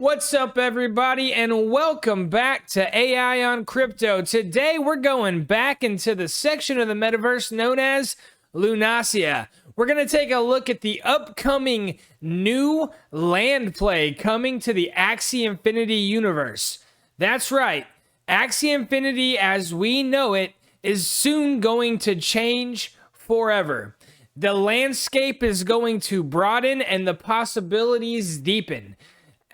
What's up, everybody, and welcome back to AI on Crypto. Today, we're going back into the section of the metaverse known as Lunacia. We're going to take a look at the upcoming new land play coming to the Axie Infinity universe. That's right, Axie Infinity as we know it is soon going to change forever. The landscape is going to broaden and the possibilities deepen.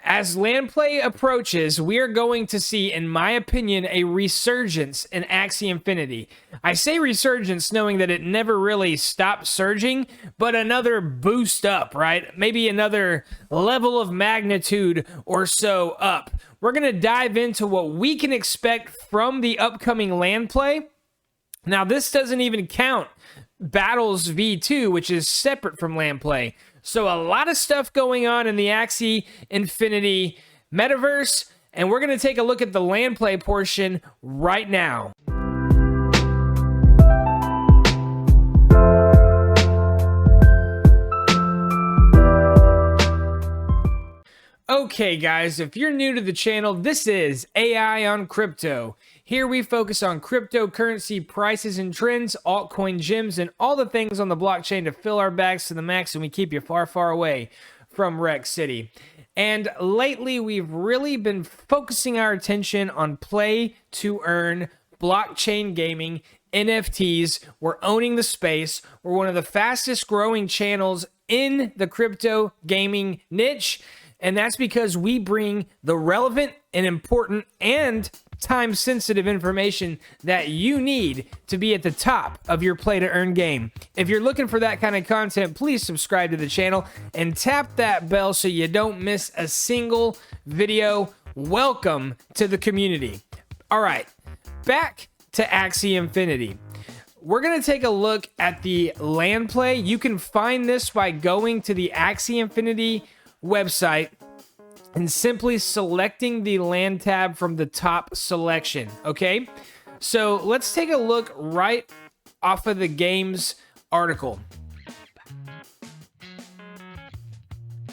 As land play approaches, we are going to see, in my opinion, a resurgence in Axie Infinity. I say resurgence knowing that it never really stopped surging, but another boost up, right? Maybe another level of magnitude or so up. We're going to dive into what we can expect from the upcoming land play. Now, this doesn't even count Battles V2, which is separate from land play. So a lot of stuff going on in the Axie Infinity metaverse, and we're going to take a look at the land play portion right now. Okay guys, if you're new to the channel, this is AI on Crypto. Here we focus on cryptocurrency prices and trends, altcoin gems, and all the things on the blockchain to fill our bags to the max, and we keep you far, far away from Wreck City. And lately, we've really been focusing our attention on play to earn, blockchain gaming, NFTs. We're owning the space. We're one of the fastest growing channels in the crypto gaming niche. And that's because we bring the relevant and important and time-sensitive information that you need to be at the top of your play-to-earn game. If you're looking for that kind of content, please subscribe to the channel and tap that bell so you don't miss a single video. Welcome to the community. All right, back to Axie Infinity. We're going to take a look at the land play. You can find this by going to the Axie Infinity website and simply selecting the land tab from the top selection, okay? So let's take a look right off of the game's article.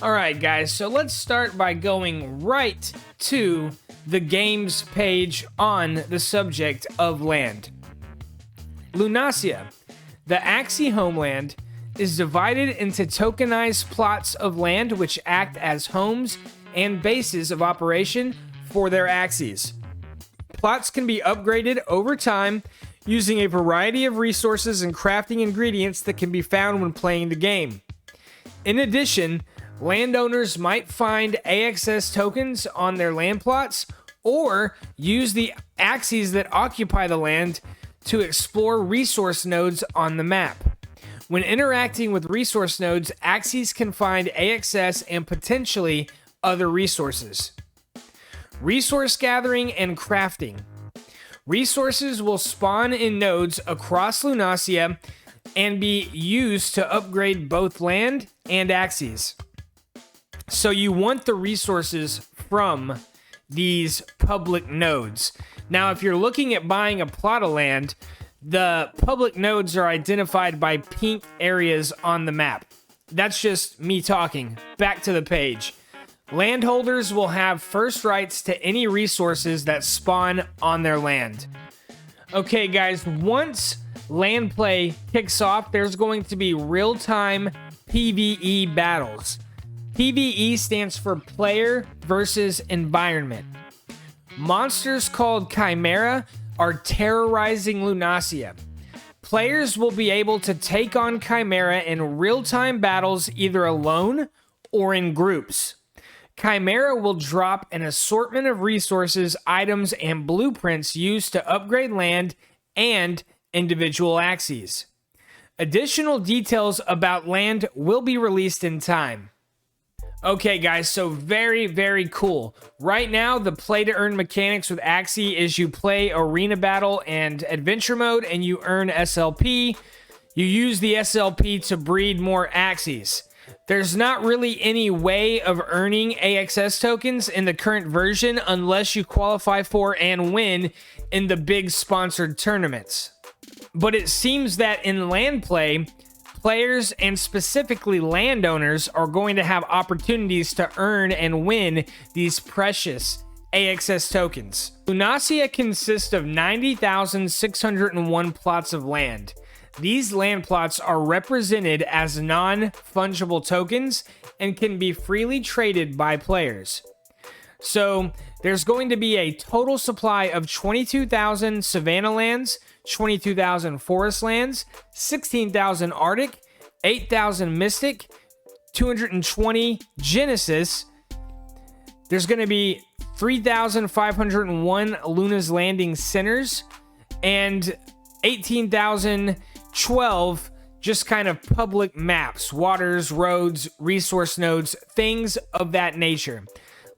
All right, guys, so let's start by going right to the game's page on the subject of land. Lunacia, the Axie homeland, is divided into tokenized plots of land which act as homes and bases of operation for their Axies. Plots can be upgraded over time using a variety of resources and crafting ingredients that can be found when playing the game. In addition, landowners might find AXS tokens on their land plots or use the Axies that occupy the land to explore resource nodes on the map. When interacting with resource nodes, Axies can find AXS and potentially other resources. Resource gathering and crafting. Resources will spawn in nodes across Lunacia and be used to upgrade both land and Axies. So you want the resources from these public nodes. Now, if you're looking at buying a plot of land, the public nodes are identified by pink areas on the map. That's just me talking. Back to the page. Landholders will have first rights to any resources that spawn on their land. Okay, guys, once land play kicks off, there's going to be real-time PvE battles. PvE stands for player versus environment. Monsters called Chimera are terrorizing Lunacia. Players will be able to take on Chimera in real-time battles either alone or in groups. Chimera will drop an assortment of resources, items, and blueprints used to upgrade land and individual Axies. Additional details about land will be released in time. Okay, guys, so very, very cool. Right now, the play-to-earn mechanics with Axie is you play Arena Battle and Adventure Mode, and you earn SLP. You use the SLP to breed more Axies. There's not really any way of earning AXS tokens in the current version unless you qualify for and win in the big sponsored tournaments. But it seems that in land play, Players and specifically landowners are going to have opportunities to earn and win these precious AXS tokens. Lunacia consists of 90,601 plots of land. These land plots are represented as non-fungible tokens and can be freely traded by players. So there's going to be a total supply of 22,000 savanna lands, 22,000 forest lands, 16,000 Arctic, 8,000 Mystic, 220 Genesis. There's going to be 3,501 Luna's Landing centers and 18,012 just kind of public maps, waters, roads, resource nodes, things of that nature.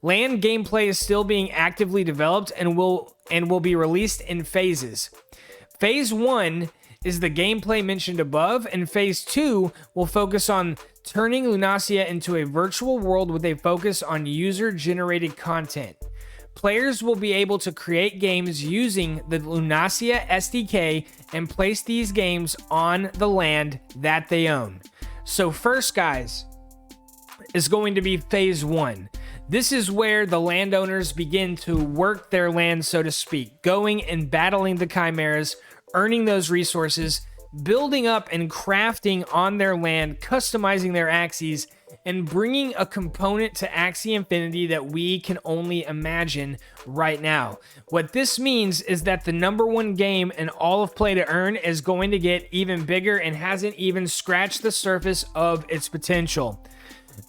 Land gameplay is still being actively developed and will be released in phases. Phase 1 is the gameplay mentioned above, and Phase 2 will focus on turning Lunacia into a virtual world with a focus on user-generated content. Players will be able to create games using the Lunacia SDK and place these games on the land that they own. So first, guys, is going to be Phase 1. This is where the landowners begin to work their land, so to speak, going and battling the chimeras, earning those resources, building up and crafting on their land, customizing their Axies, and bringing a component to Axie Infinity that we can only imagine right now. What this means is that the #1 game in all of Play to Earn is going to get even bigger and hasn't even scratched the surface of its potential.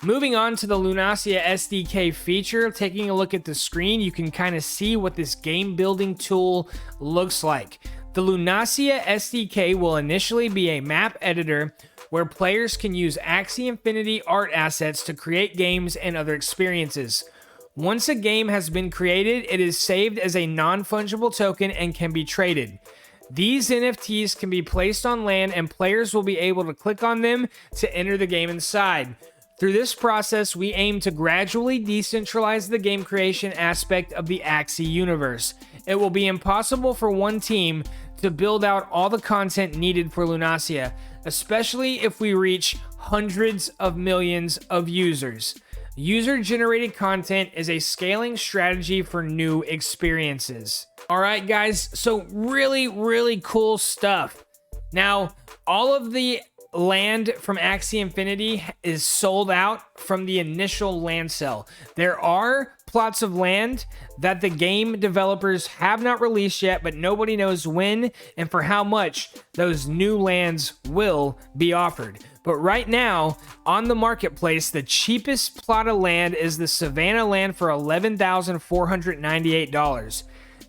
Moving on to the Lunacia SDK feature, taking a look at the screen, you can kind of see what this game building tool looks like. The Lunacia SDK will initially be a map editor where players can use Axie Infinity art assets to create games and other experiences. Once a game has been created, it is saved as a non-fungible token and can be traded. These NFTs can be placed on land and players will be able to click on them to enter the game inside. Through this process, we aim to gradually decentralize the game creation aspect of the Axie universe. It will be impossible for one team to build out all the content needed for Lunacia, especially if we reach hundreds of millions of users. User-generated content is a scaling strategy for new experiences. All right, guys, so really cool stuff. Now, all of the land from Axie Infinity is sold out from the initial land sale. There are plots of land that the game developers have not released yet, but nobody knows when and for how much those new lands will be offered. But right now, on the marketplace, the cheapest plot of land is the Savannah land for $11,498.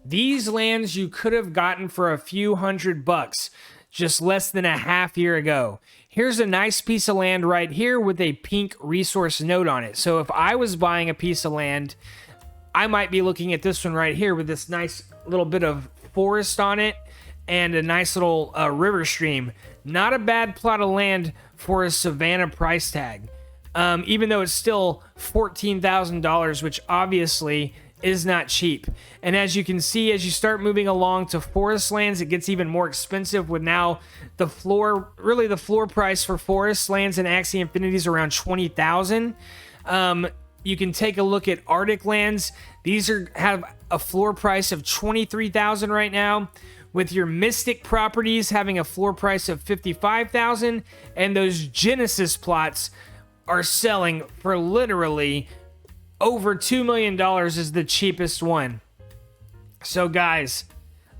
These lands you could have gotten for a few $100 just less than a half year ago. Here's a nice piece of land right here with a pink resource node on it. So if I was buying a piece of land, I might be looking at this one right here with this nice little bit of forest on it and a nice little river stream. Not a bad plot of land for a Savannah price tag. Even though it's still $14,000, which obviously is not cheap. And as you can see, as you start moving along to forest lands, it gets even more expensive with now the floor price for forest lands in Axie Infinity is around $20,000. You can take a look at Arctic lands. These have a floor price of $23,000 right now, with your Mystic properties having a floor price of $55,000, and those Genesis plots are selling for literally over $2 million is the cheapest one. So guys,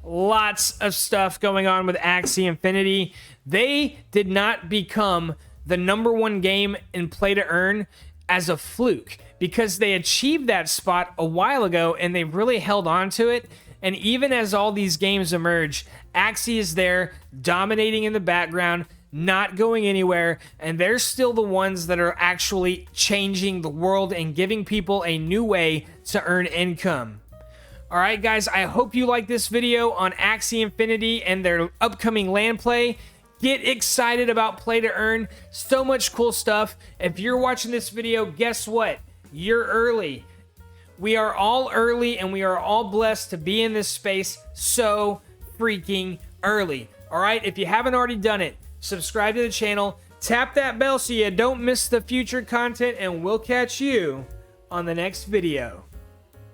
lots of stuff going on with Axie Infinity. They did not become the #1 game in Play to Earn as a fluke, because they achieved that spot a while ago and they've really held on to it. And even as all these games emerge, Axie is there dominating in the background, not going anywhere, and they're still the ones that are actually changing the world and giving people a new way to earn income. All right, guys, I hope you like this video on Axie Infinity and their upcoming land play. Get excited about Play to Earn. So much cool stuff. If you're watching this video, guess what? You're early. We are all early, and we are all blessed to be in this space so freaking early. All right, if you haven't already done it, subscribe to the channel, Tap that bell so you don't miss the future content, and we'll catch you on the next video.